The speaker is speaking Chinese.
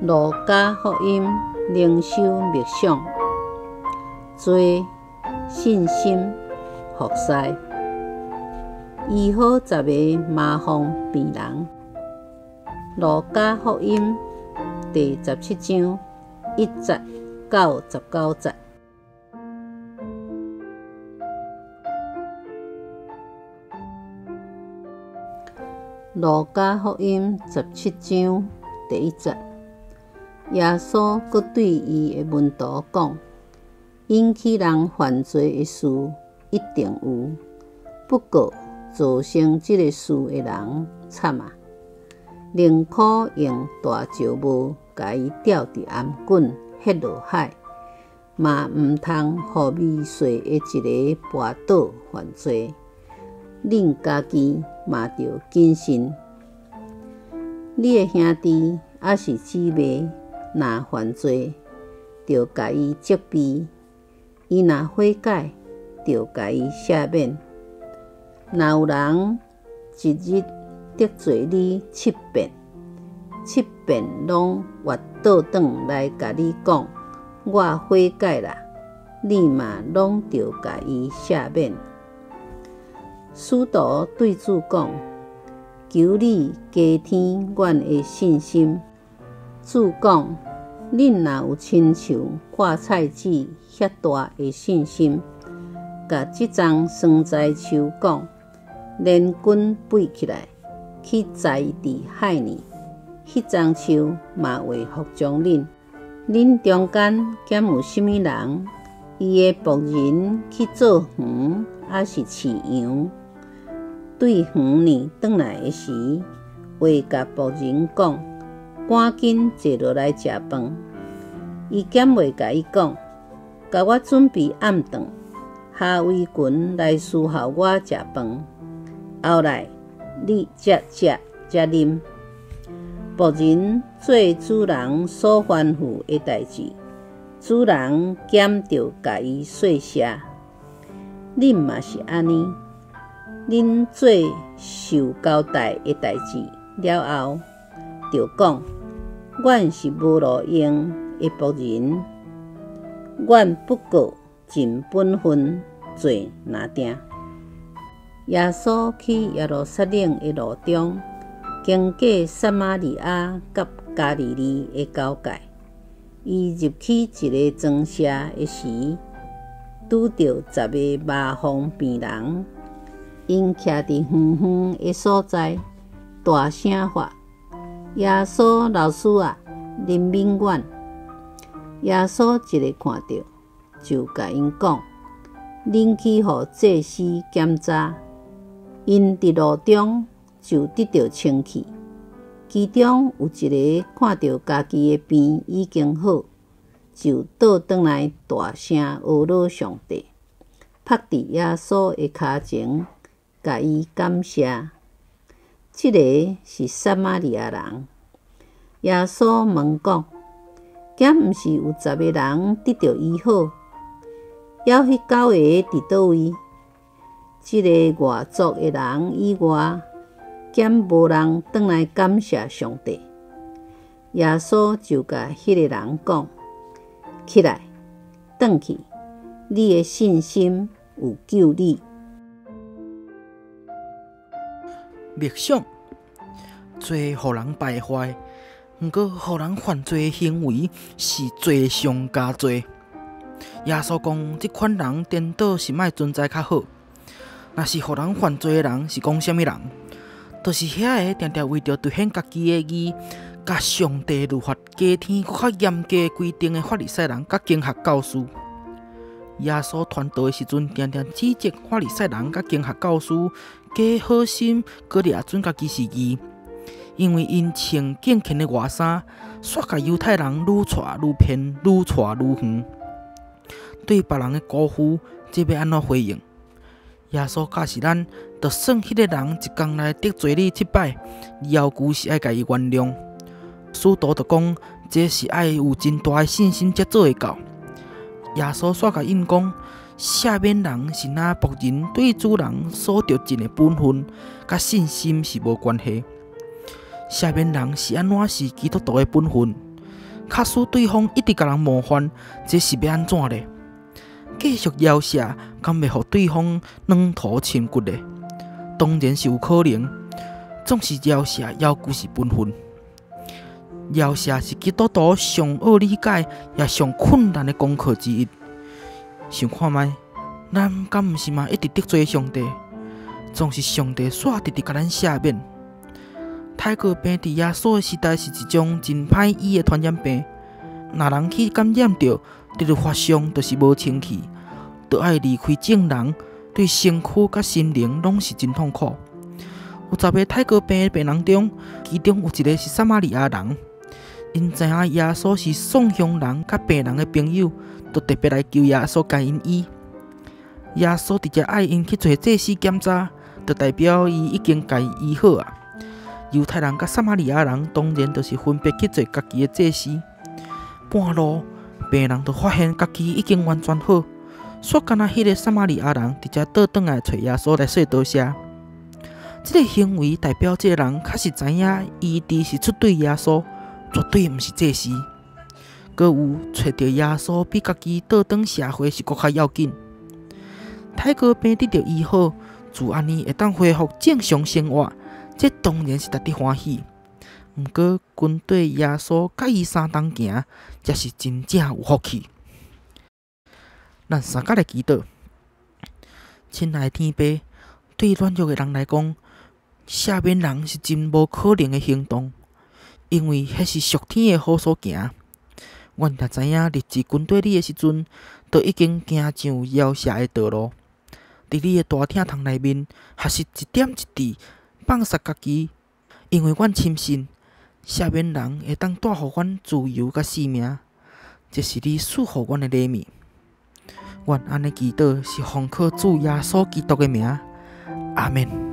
路加福音灵修默想，做信心服侍，医好10个麻风病人。路加福音第17章1节到19节。路加福音17章第1节，耶稣佫对伊的门徒讲：引起人犯罪的事一定有，不过造成这个事的人惨啊！宁可用大石磨甲伊吊伫颔棍摔落海，嘛毋通互未遂的一个跋倒犯罪。恁家己嘛着谨慎。你的兄弟还是姊妹，若犯罪，着甲伊责备；伊若悔改，着甲伊赦免。若有人一日得罪你7遍，7遍拢活倒转来甲你讲：“我悔改啦！”你嘛拢着甲伊赦免。使徒对主讲：“求你加添阮的信心。”主讲：“恁若有亲像芥菜籽遐大的信心，甲即丛酸菜树讲，连根飞起来，去栽伫海里，迄丛树嘛会服从恁。恁中间减有甚物人，伊的仆人去做园，还是饲羊？对园里转来的时，话甲仆人讲，赶紧坐落来食饭。伊减袂甲伊讲，甲我准备暗顿，下围裙来伺候我食饭。后来你才食才啉。仆人做主人所吩咐的代志，主人减着甲伊细写。恁嘛是安尼。恁做受交代的代志了后，就讲：阮是无路用的仆人，阮不过尽本分做拿定。耶稣去耶路撒冷的路中，经过撒玛利亚甲加利利的交界，伊入去一个庄舍的时，拄着10个麻风病人。因徛伫远远的所在，大声喊：“耶稣老师啊，怜悯阮！”耶稣一个看到，就甲因讲：“恁去互祭司检查。”因伫路中就得到清气。其中有一个看到家己的病已经好，就倒转来大声阿罗上帝，趴伫耶稣的骹前。甲伊感谢。这个是撒玛利亚人。耶稣问讲：“敢毋是有10个人得到医好？还迄9个伫倒位？这个外族的人以外，敢无人转来感谢上帝？”耶稣就甲迄个人讲：“起来，转去，你的信心有救你。”默想，做互人败坏，毋过互人犯罪的行为是罪上加罪。耶稣讲，即款人颠倒是莫存在较好。若是互人犯罪的人，是讲啥物人？就是遐个定定为着兑现家己的义，甲上帝律法加添搁较严格规定的法利赛人甲经学教师。耶稣传道的时阵，定定指责法利赛人甲经学教师假好心，搁掠准家己是义，因为因穿敬虔的外衫，煞甲犹太人愈带愈偏，愈带愈远。对别人的辜负，这要安怎回应？耶稣教示咱，就算迄个人一天来得罪你7摆，以后旧是爱甲伊原谅。使徒就讲，这是爱有真大的信心才做会到。耶稣煞甲因讲，赦免人是若仆人对主人所着尽的本分，甲信心是无关系。赦免人是安怎是基督徒的本分？卡使对方一直甲人冒犯，这是要安怎呢？继续要挟，敢袂互对方软土亲骨呢？当然是有可能。总是要挟，要求是本分。要挟是基督徒上好理解也上困难的功课之一。想看觅，咱敢毋是嘛一直得罪上帝？总是上帝煞直直甲咱赦免。太过病伫耶稣的时代是一种真歹医的传染病。若人去感染着，直直发烧，就是无清气，就爱离开正人，对身躯甲心灵拢是真痛苦。有10个太过病的病人中，其中有一个是撒玛利亚人。因知影耶稣是送乡人甲病人的朋友，就特别来求耶稣甲因医。耶稣直接爱因去做祭司检查，就代表伊已经甲伊医好啊。犹太人甲撒玛利亚人当然就是分别去做家己的祭司。半路，病人就发现家己已经完全好，煞干那迄个撒玛利亚人直接倒转来找耶稣来说多谢。这个行为代表这个人确实知影伊伫是出对耶稣，绝对毋是祭司。搁有找到耶稣比家己倒转社会是搁较要紧。太过病得到医好，自安尼会当恢复正常生活，这当然是值得欢喜。毋过，跟对耶稣甲伊相同行，才是真正有福气。咱三甲来祈祷，亲爱的天父，对软弱的人来讲，赦免人是真无可能的行动，因为迄是属天的好所行。阮也知影，日子跟对你的时阵，就已经行上要挟的道路。伫你的大厅堂内面，学习一点一滴放下家己，因为阮深信，赦免人会当带互阮自由甲生命，这是你赐予阮的礼物。阮安尼祈祷，是奉靠主耶稣基督的名，阿门。